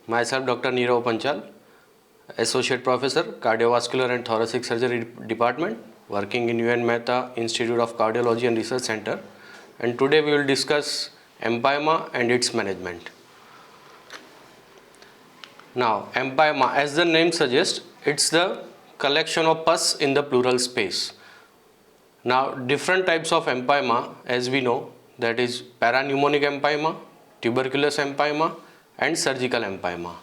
Myself, Dr. Neerav Panchal, Associate Professor, Cardiovascular and Thoracic Surgery Department, working in UN Mehta Institute of Cardiology and Research Center. And today we will discuss empyema and its management. Now, empyema, as the name suggests, it's the collection of pus in the pleural space. Now, different types of empyema, as we know, that is parapneumonic empyema, tuberculous empyema, and surgical empyema.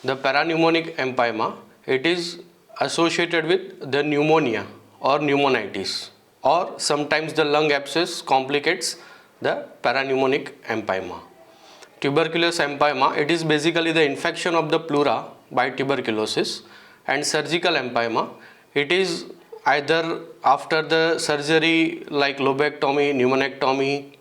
The parapneumonic empyema, it is associated with the pneumonia or pneumonitis, or sometimes the lung abscess complicates the parapneumonic empyema. Tuberculous empyema, it is basically the infection of the pleura by tuberculosis, and surgical empyema, it is either after the surgery like lobectomy, pneumonectomy,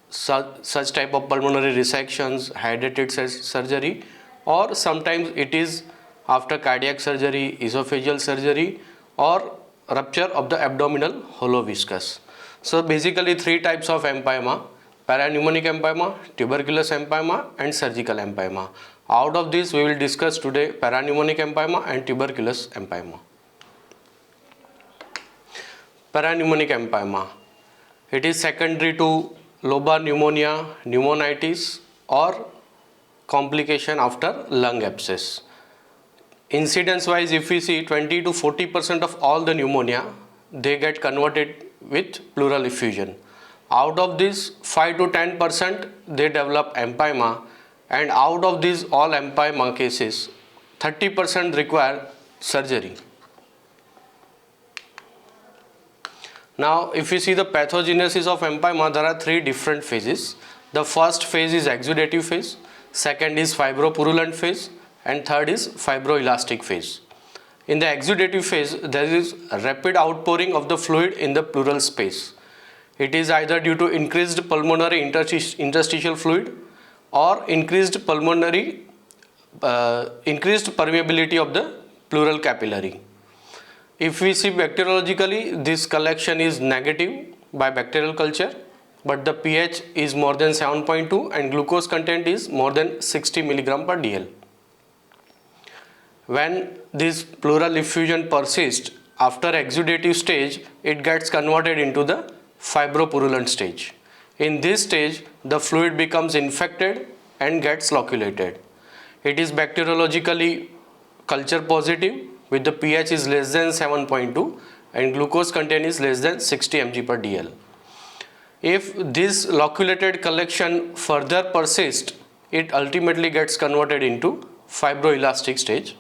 such type of pulmonary resections, hydrated surgery, or sometimes it is after cardiac surgery, esophageal surgery, or rupture of the abdominal hollow viscus. So basically three types of empyema: parapneumonic empyema, tuberculous empyema, and surgical empyema. Out of this we will discuss today parapneumonic empyema and tuberculous empyema. Parapneumonic empyema, it is secondary to lobar pneumonia, pneumonitis, or complication after lung abscess. Incidence wise, if we see 20 to 40% of all the pneumonia, they get converted with pleural effusion. Out of this, 5 to 10% they develop empyema, and out of these all empyema cases, 30% require surgery. Now, if you see the pathogenesis of empyema, there are three different phases. The first phase is exudative phase, second is fibropurulent phase, and third is fibroelastic phase. In the exudative phase, there is a rapid outpouring of the fluid in the pleural space. It is either due to increased pulmonary interstitial fluid or increased permeability of the pleural capillary. If we see bacteriologically, this collection is negative by bacterial culture, but the pH is more than 7.2 and glucose content is more than 60 mg per dl. When this pleural effusion persists after exudative stage, it gets converted into the fibropurulent stage. In this stage, the fluid becomes infected and gets loculated. It is bacteriologically culture positive with the pH is less than 7.2 and glucose content is less than 60 mg per dl. If this loculated collection further persists, it ultimately gets converted into fibroelastic stage,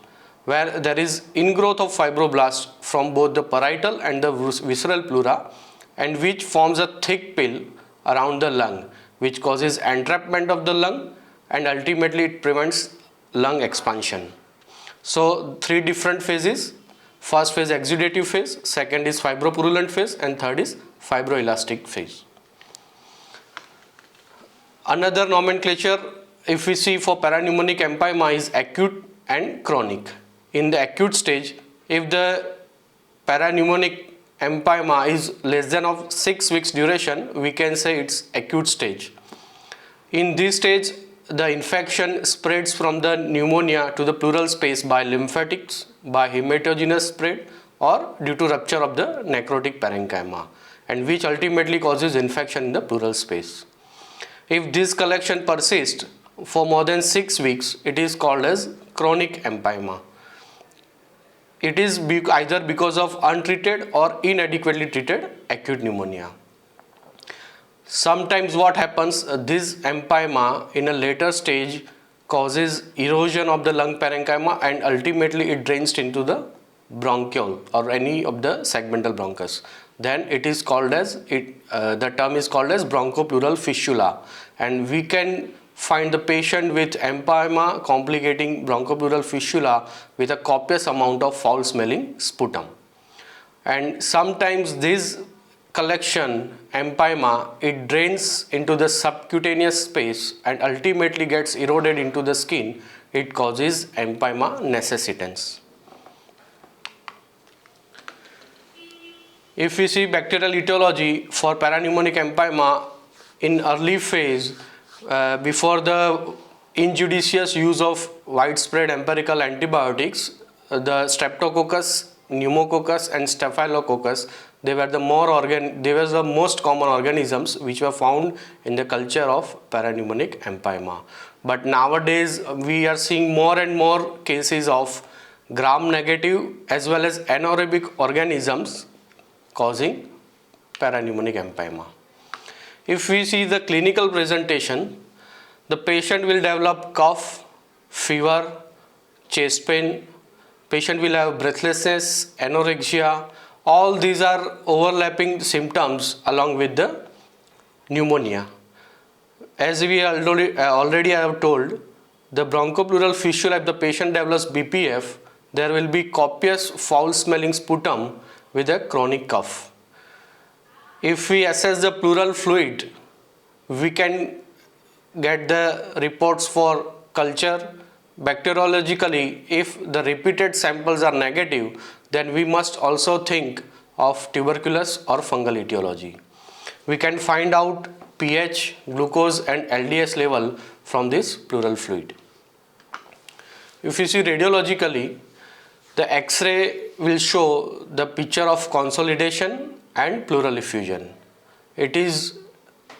where there is ingrowth of fibroblasts from both the parietal and the visceral pleura, and which forms a thick pill around the lung, which causes entrapment of the lung, and ultimately it prevents lung expansion. So three different phases: first phase exudative phase, second is fibropurulent phase, and third is fibroelastic phase. Another nomenclature, if we see for parapneumonic empyema, is acute and chronic. In the acute stage, if the parapneumonic empyema is less than of 6 weeks duration, we can say it's acute stage. In this stage, the infection spreads from the pneumonia to the pleural space by lymphatics, by hematogenous spread, or due to rupture of the necrotic parenchyma, and which ultimately causes infection in the pleural space. If this collection persists for more than 6 weeks, it is called as chronic empyema. It is either because of untreated or inadequately treated acute pneumonia. Sometimes what happens, this empyema in a later stage causes erosion of the lung parenchyma, and ultimately it drains into the bronchiole or any of the segmental bronchus. Then it is called as, the term is called as bronchopleural fistula, and we can find the patient with empyema complicating bronchopleural fistula with a copious amount of foul smelling sputum. And sometimes this collection empyema, it drains into the subcutaneous space and ultimately gets eroded into the skin. It causes empyema necessitans. If we see bacterial etiology for parapneumonic empyema, in early phase, before the injudicious use of widespread empirical antibiotics, the Streptococcus, Pneumococcus and Staphylococcus, they were the most common organisms which were found in the culture of parapneumonic empyema. But nowadays we are seeing more and more cases of gram-negative as well as anaerobic organisms causing parapneumonic empyema. If we see the clinical presentation, the patient will develop cough, fever, chest pain, patient will have breathlessness, anorexia. All these are overlapping symptoms along with the pneumonia. As we already have told, the bronchopleural fistula, if the patient develops BPF, there will be copious foul smelling sputum with a chronic cough. If we assess the pleural fluid, we can get the reports for culture. Bacteriologically, if the repeated samples are negative, then we must also think of tuberculous or fungal etiology. We can find out pH, glucose and LDS level from this pleural fluid. If you see radiologically, the X-ray will show the picture of consolidation and pleural effusion. It is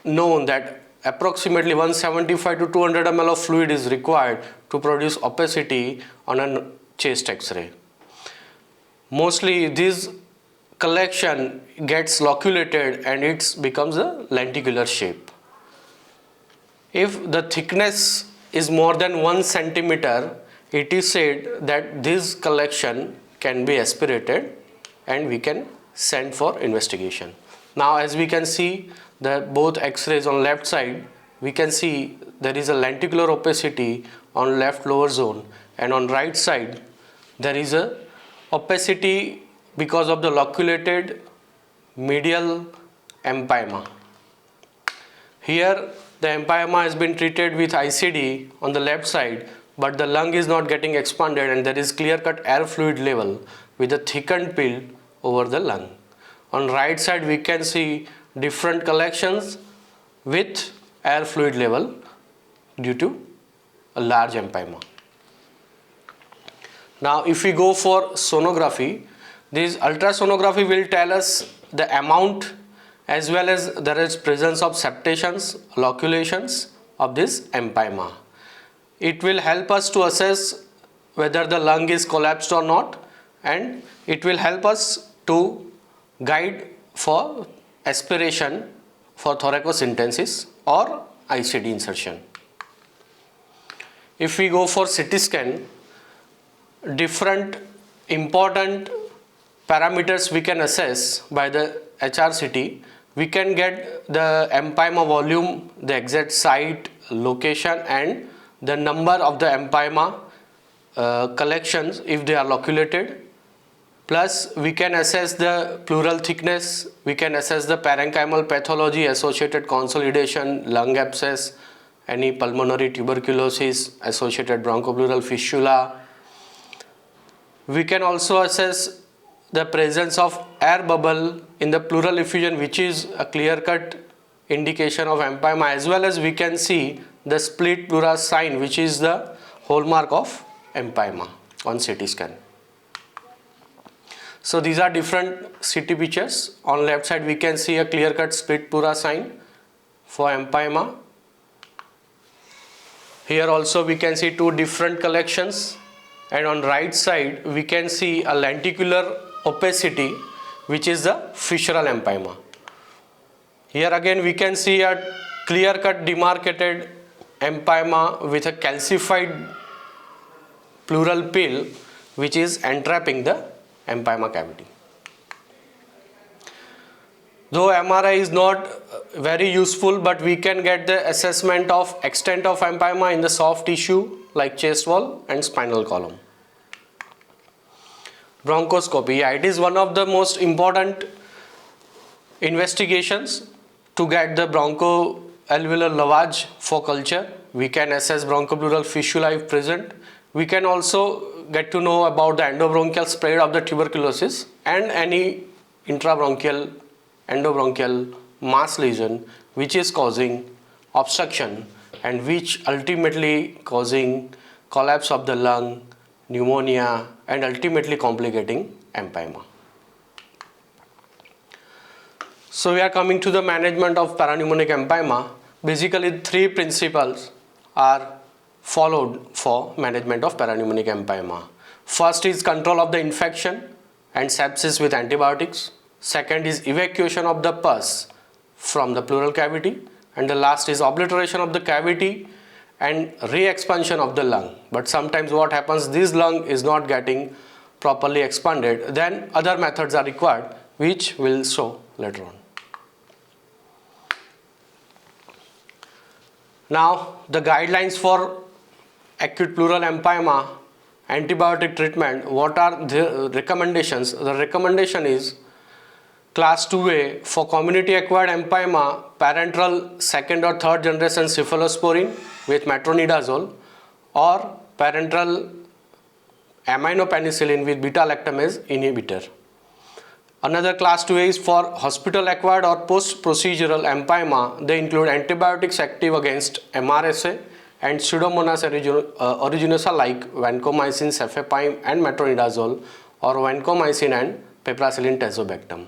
known that approximately 175 to 200 ml of fluid is required to produce opacity on a chest X-ray. Mostly this collection gets loculated and it becomes a lenticular shape. If the thickness is more than 1 centimeter, it is said that this collection can be aspirated and we can send for investigation. Now as we can see the both X-rays on left side, we can see there is a lenticular opacity on left lower zone, and on right side there is a opacity because of the loculated medial empyema. Here the empyema has been treated with ICD on the left side, but the lung is not getting expanded and there is clear-cut air fluid level with a thickened pill over the lung. On right side we can see different collections with air fluid level due to a large empyema. Now if we go for sonography, this ultrasonography will tell us the amount as well as there is presence of septations, loculations of this empyema. It will help us to assess whether the lung is collapsed or not, and it will help us to guide for aspiration for thoracocentesis or ICD insertion. If we go for CT scan, different important parameters we can assess by the HRCT. We can get the empyema volume, the exact site, location and the number of the empyema collections if they are loculated. Plus we can assess the pleural thickness, we can assess the parenchymal pathology, associated consolidation, lung abscess, any pulmonary tuberculosis, associated bronchopleural fistula. We can also assess the presence of air bubble in the pleural effusion, which is a clear-cut indication of empyema, as well as we can see the split pleura sign, which is the hallmark of empyema on CT scan. So these are different CT pictures. On left side we can see a clear-cut split pleura sign for empyema. Here also we can see two different collections, and on right side we can see a lenticular opacity, which is the fissural empyema. Here again we can see a clear-cut demarcated empyema with a calcified pleural pill which is entrapping the empyema cavity. Though MRI is not very useful, but we can get the assessment of extent of empyema in the soft tissue like chest wall and spinal column. Bronchoscopy, it is one of the most important investigations to get the bronchoalveolar lavage for culture. We can assess bronchopleural fistula if present. We can also get to know about the endobronchial spread of the tuberculosis and any intrabronchial, endobronchial mass lesion which is causing obstruction and which ultimately causing collapse of the lung, pneumonia, and ultimately complicating empyema. So we are coming to the management of parapneumonic empyema. Basically, three principles are followed for management of parapneumonic empyema. First is control of the infection and sepsis with antibiotics. Second is evacuation of the pus from the pleural cavity, and the last is obliteration of the cavity and re-expansion of the lung. But sometimes what happens, this lung is not getting properly expanded, then other methods are required, which we'll show later on. Now the guidelines for acute pleural empyema antibiotic treatment, what are the recommendations? The recommendation is class 2A for community acquired empyema, parenteral second or third generation cephalosporin with metronidazole, or parenteral aminopenicillin with beta-lactamase inhibitor. Another class 2A is for hospital acquired or post procedural empyema. They include antibiotics active against MRSA and Pseudomonas aeruginosa like vancomycin, cefepime and metronidazole, or vancomycin and piperacillin tazobactam.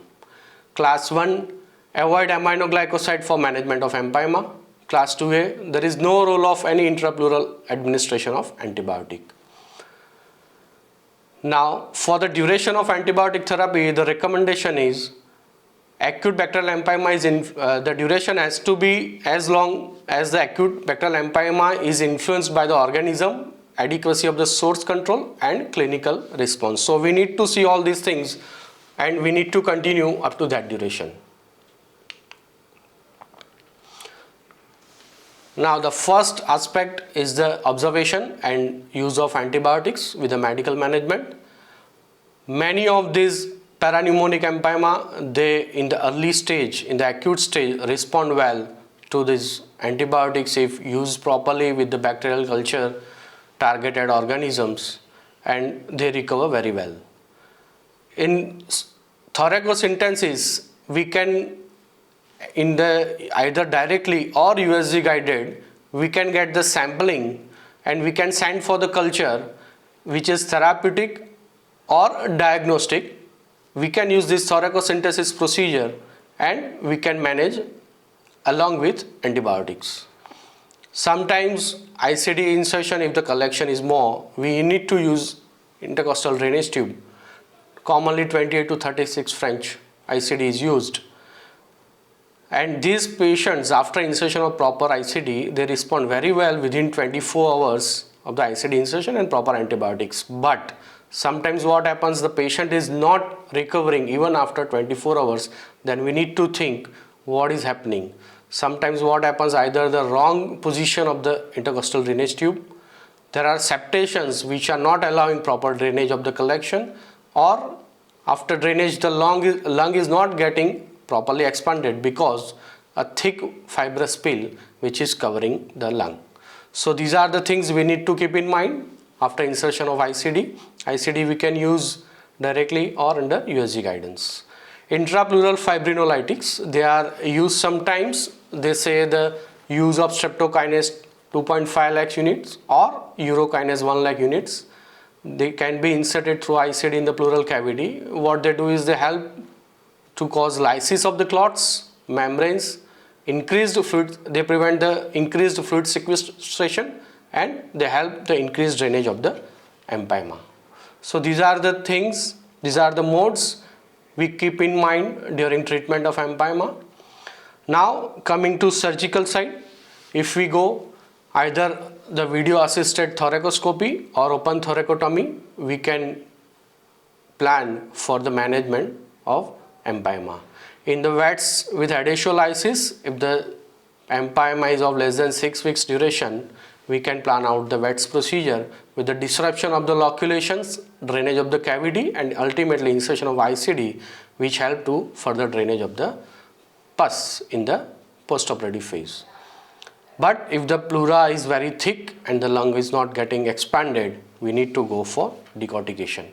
Class 1, avoid aminoglycoside for management of empyema. Class 2A, there is no role of any intrapleural administration of antibiotic. Now, for the duration of antibiotic therapy, the recommendation is acute bacterial empyema is the duration has to be as long as the acute bacterial empyema is influenced by the organism, adequacy of the source control and clinical response. So we need to see all these things and we need to continue up to that duration. Now the first aspect is the observation and use of antibiotics with the medical management. Many of these parapneumonic empyema, they in the early stage, in the acute stage, respond well to these antibiotics if used properly with the bacterial culture targeted organisms, and they recover very well. In thoracocentesis, we can in the either directly or USG guided, we can get the sampling and we can send for the culture which is therapeutic or diagnostic. We can use this thoracocentesis procedure and we can manage along with antibiotics. Sometimes ICD insertion, if the collection is more, we need to use intercostal drainage tube. Commonly 28 to 36 French ICD is used. And these patients, after insertion of proper ICD, they respond very well within 24 hours of the ICD insertion and proper antibiotics. But sometimes what happens, the patient is not recovering even after 24 hours, then we need to think what is happening. Sometimes what happens, either the wrong position of the intercostal drainage tube, there are septations which are not allowing proper drainage of the collection, or after drainage the lung is not getting properly expanded because a thick fibrous pill which is covering the lung. So these are the things we need to keep in mind after insertion of ICD. ICD we can use directly or under USG guidance. Intrapleural fibrinolytics, they are used sometimes. They say the use of streptokinase 2.5 lakh units or urokinase 1 lakh units. They can be inserted through ICD in the pleural cavity. What they do is they help to cause lysis of the clots, membranes, increased fluid, they prevent the increased fluid sequestration, and they help the increased drainage of the empyema. So these are the things, these are the modes we keep in mind during treatment of empyema. Now coming to surgical side, if we go either the video assisted thoracoscopy or open thoracotomy, we can plan for the management of empyema. In the VATS with adhesiolysis, if the empyema is of less than 6 weeks duration, we can plan out the VATS procedure with the disruption of the loculations, drainage of the cavity, and ultimately insertion of ICD, which help to further drainage of the pus in the postoperative phase. But if the pleura is very thick and the lung is not getting expanded, we need to go for decortication.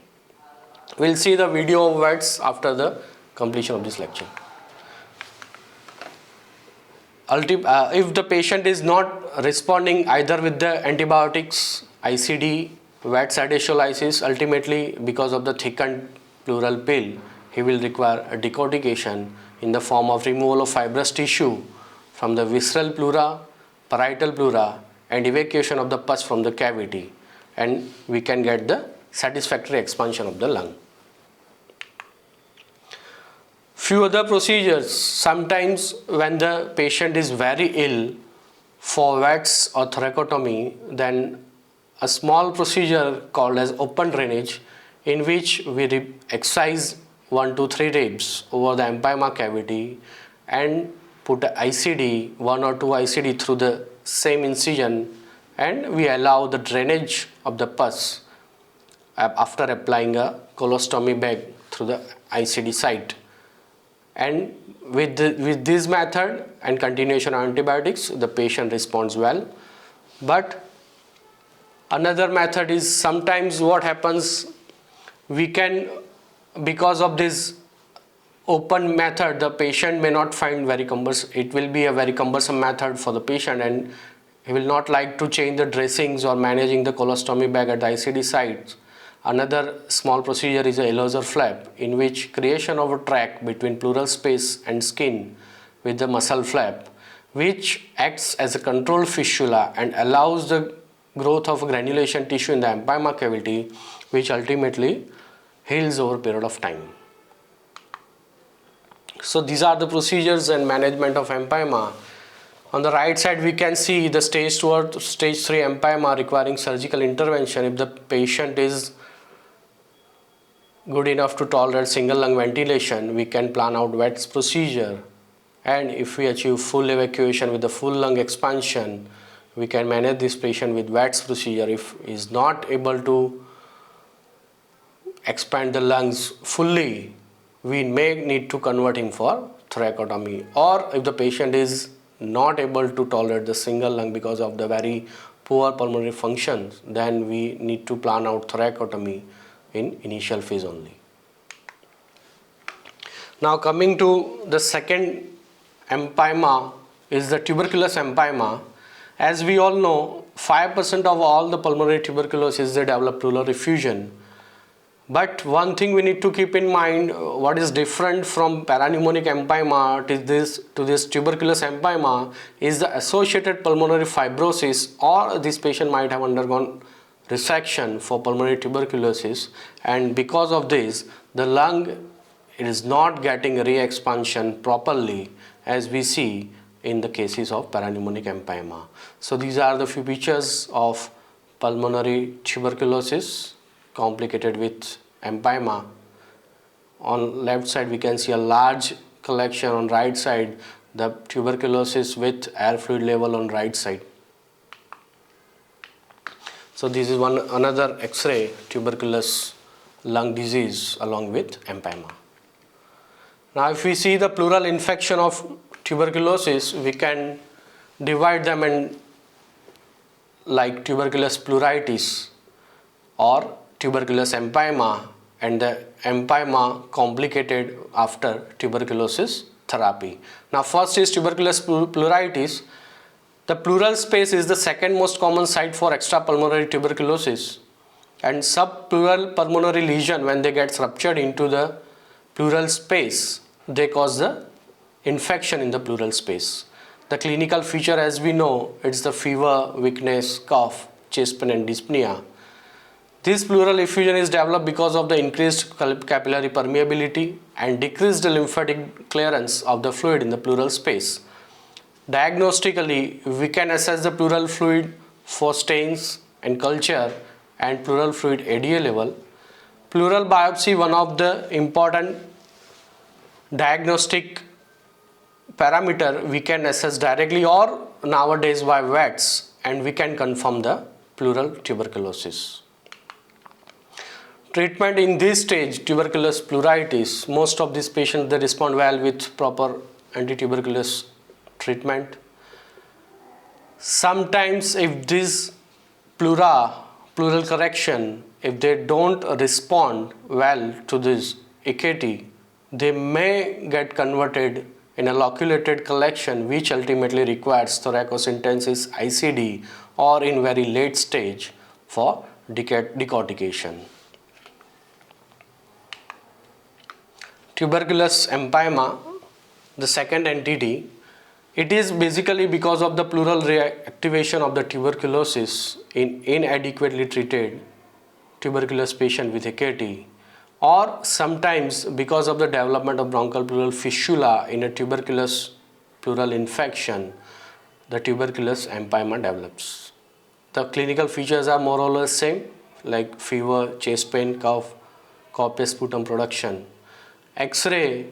We'll see the video of VATS after the completion of this lecture. if the patient is not responding either with the antibiotics, ICD, VATS adhesiolysis, ultimately because of the thickened pleural pill, he will require a decortication in the form of removal of fibrous tissue from the visceral pleura, parietal pleura, and evacuation of the pus from the cavity, and we can get the satisfactory expansion of the lung. Few other procedures, sometimes when the patient is very ill, for VATS or thoracotomy, then a small procedure called as open drainage, in which we excise 1 to 3 ribs over the empyema cavity and put a ICD, 1 or 2 ICD through the same incision, and we allow the drainage of the pus after applying a colostomy bag through the ICD site. And with this method and continuation of antibiotics, the patient responds well. But another method is, sometimes what happens, we can, because of this open method, the patient may not find very cumbersome. It will be a very cumbersome method for the patient, and he will not like to change the dressings or managing the colostomy bag at the ICD sites. Another small procedure is a Ehlers flap, in which creation of a tract between pleural space and skin with the muscle flap, which acts as a controlled fistula and allows the growth of granulation tissue in the empyema cavity, which ultimately heals over a period of time. So these are the procedures and management of empyema. On the right side, we can see the stage 2 or stage 3 empyema requiring surgical intervention. If the patient is good enough to tolerate single lung ventilation, we can plan out VATS procedure. And if we achieve full evacuation with the full lung expansion, we can manage this patient with VATS procedure. If he is not able to expand the lungs fully, we may need to convert him for thoracotomy. Or if the patient is not able to tolerate the single lung because of the very poor pulmonary functions, then we need to plan out thoracotomy in initial phase only. Now coming to the second empyema is the tuberculous empyema. As we all know, 5% of all the pulmonary tuberculosis, they develop pleural effusion. But one thing we need to keep in mind, what is different from parapneumonic empyema to this tuberculous empyema is the associated pulmonary fibrosis, or this patient might have undergone resection for pulmonary tuberculosis, and because of this the lung is not getting re-expansion properly, as we see in the cases of parapneumonic empyema. So these are the few features of pulmonary tuberculosis complicated with empyema. On left side we can see a large collection, on right side the tuberculosis with air fluid level on right side. So this is another X-ray tuberculous lung disease along with empyema. Now if we see the pleural infection of tuberculosis, we can divide them in like tuberculous pleuritis or tuberculous empyema, and the empyema complicated after tuberculosis therapy. Now first is tuberculous pleuritis. The pleural space is the second most common site for extrapulmonary tuberculosis, and subpleural pulmonary lesion, when they get ruptured into the pleural space, they cause the infection in the pleural space. The clinical feature, as we know, it's the fever, weakness, cough, chest pain and dyspnea. This pleural effusion is developed because of the increased capillary permeability and decreased lymphatic clearance of the fluid in the pleural space. Diagnostically, we can assess the pleural fluid for stains and culture and pleural fluid ADA level. Pleural biopsy, one of the important diagnostic parameter, we can assess directly or nowadays by VATS, and we can confirm the pleural tuberculosis. Treatment in this stage, tuberculous pleuritis, most of these patients, they respond well with proper anti-tuberculous treatment. Sometimes if this pleural correction, if they don't respond well to this AKT, they may get converted in a loculated collection which ultimately requires thoracocentesis ICD or in very late stage for decortication. Tuberculous empyema, the second entity, it is basically because of the pleural reactivation of the tuberculosis in inadequately treated tuberculous patient with Acute, or sometimes because of the development of bronchial pleural fistula in a tuberculous pleural infection, the tuberculous empyema develops. The clinical features are more or less same, like fever, chest pain, cough, copious sputum production. X-ray,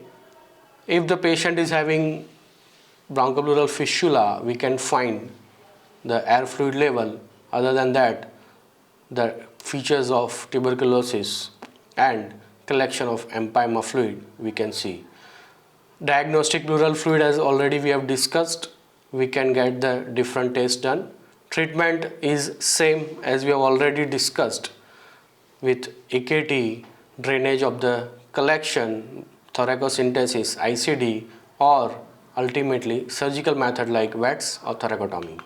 if the patient is having bronchopleural fistula, we can find the air fluid level. Other than that, the features of tuberculosis and collection of empyema fluid we can see. Diagnostic pleural fluid, as already we have discussed, we can get the different tests done. Treatment is same as we have already discussed with AKT, drainage of the collection, thoracocentesis, ICD, or ultimately surgical method like VATS or thoracotomy.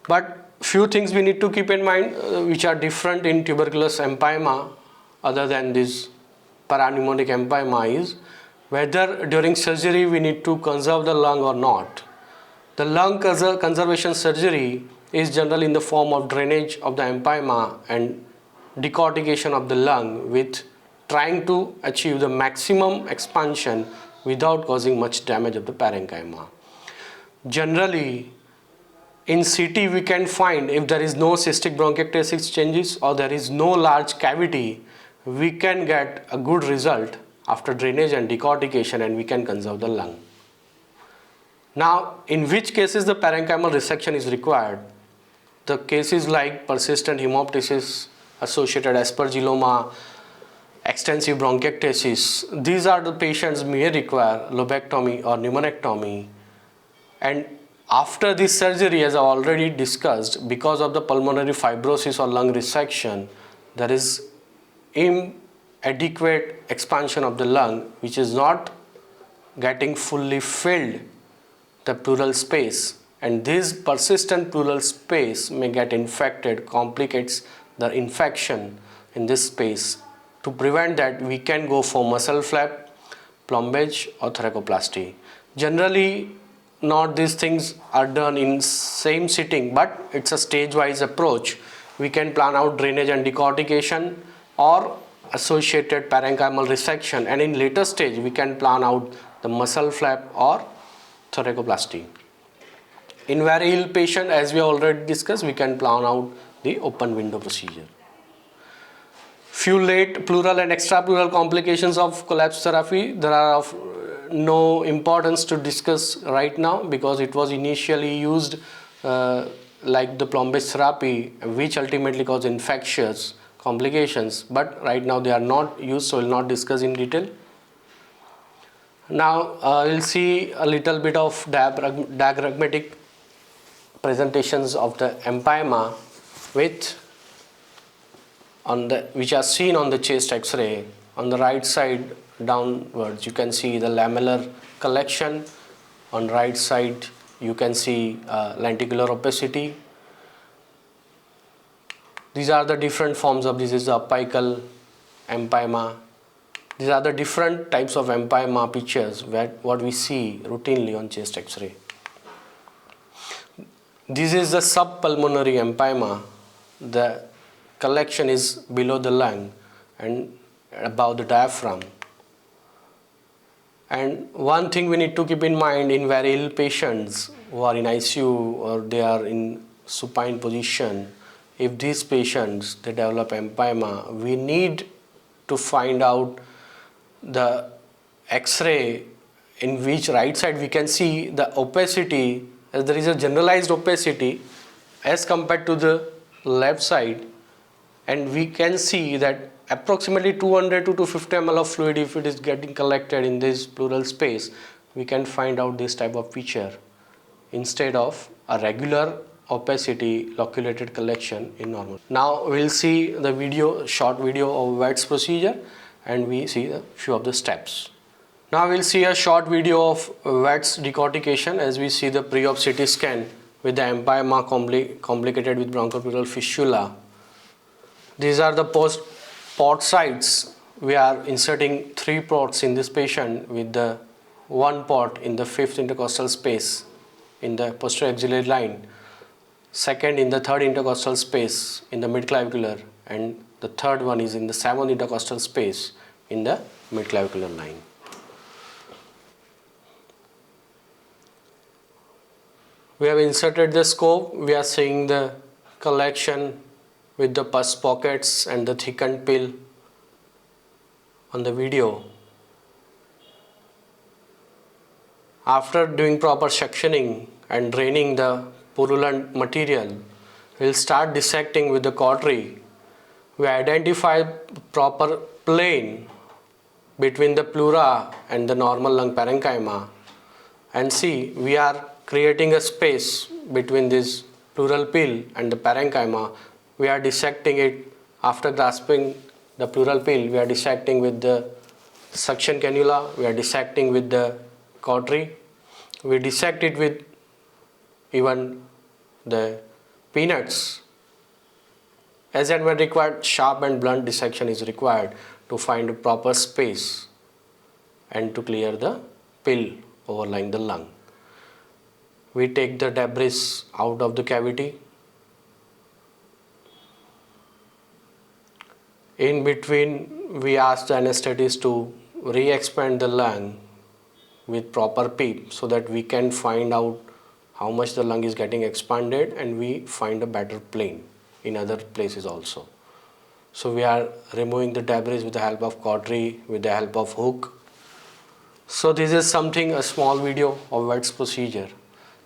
But few things we need to keep in mind which are different in tuberculous empyema other than this parapneumonic empyema is whether during surgery we need to conserve the lung or not. The lung conservation surgery is generally in the form of drainage of the empyema and decortication of the lung with trying to achieve the maximum expansion without causing much damage of the parenchyma. Generally, in CT we can find if there is no cystic bronchiectasis changes or there is no large cavity, we can get a good result after drainage and decortication and we can conserve the lung. Now, in which cases the parenchymal resection is required? The cases like persistent hemoptysis, associated aspergilloma, extensive bronchiectasis, these are the patients may require lobectomy or pneumonectomy. And after this surgery, as I already discussed, because of the pulmonary fibrosis or lung resection, there is inadequate expansion of the lung which is not getting fully filled the pleural space, and this persistent pleural space may get infected, complicates the infection in this space. To prevent that, we can go for muscle flap, plombage or thoracoplasty. Generally, not these things are done in same sitting, but it's a stage-wise approach. We can plan out drainage and decortication or associated parenchymal resection, and in later stage we can plan out the muscle flap or thoracoplasty. In very ill patient, as we already discussed, we can plan out the open window procedure. Few late pleural and extrapleural complications of collapse therapy, there are of no importance to discuss right now because it was initially used like the plombage therapy, which ultimately cause infectious complications, but right now they are not used, so we'll not discuss in detail. Now we'll see a little bit of diagrammatic presentations of the empyema with which are seen on the chest X-ray. On the right side downwards you can see the lamellar collection. On right side you can see lenticular opacity. These are the different forms of this is the apical empyema. These are the different types of empyema pictures what we see routinely on chest X-ray. This is the subpulmonary empyema. The collection is below the lung and above the diaphragm. And one thing we need to keep in mind in very ill patients who are in ICU or they are in supine position, if these patients they develop empyema, we need to find out the X-ray in which right side we can see the opacity, as there is a generalized opacity as compared to the left side, and we can see that approximately 200 to 250 ml of fluid if it is getting collected in this pleural space, we can find out this type of feature instead of a regular opacity loculated collection in normal. Now we'll see the short video of VATS procedure, and we see a few of the steps. Now we'll see a short video of VATS decortication as we see the pre-op CT scan with the empyema complicated with bronchopleural fistula. These are the port sites. We are inserting 3 ports in this patient with the 1 port in the 5th intercostal space in the posterior axillary line, second in the 3rd intercostal space in the midclavicular, and the 3rd one is in the 7th intercostal space in the midclavicular line. We have inserted the scope. We are seeing the collection with the pus pockets and the thickened pill on the video. After doing proper sectioning and draining the purulent material, we will start dissecting with the cautery. We identify proper plane between the pleura and the normal lung parenchyma, and see we are creating a space between this pleural pill and the parenchyma. We are dissecting it after grasping the pleural pill. We are dissecting with the suction cannula. We are dissecting with the cautery. We dissect it with even the peanuts. As and when required, sharp and blunt dissection is required to find a proper space and to clear the pill overlying the lung. We take the debris out of the cavity. In between, we ask the anesthetist to re-expand the lung with proper PEEP so that we can find out how much the lung is getting expanded, and we find a better plane in other places also. So we are removing the debris with the help of cautery, with the help of hook. So this is something, a small video of VATS procedure.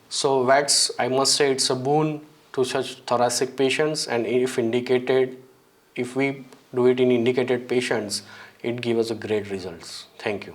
So VATS, I must say, it's a boon to such thoracic patients, and if indicated, if we do it in indicated patients, it gives us a great results. Thank you.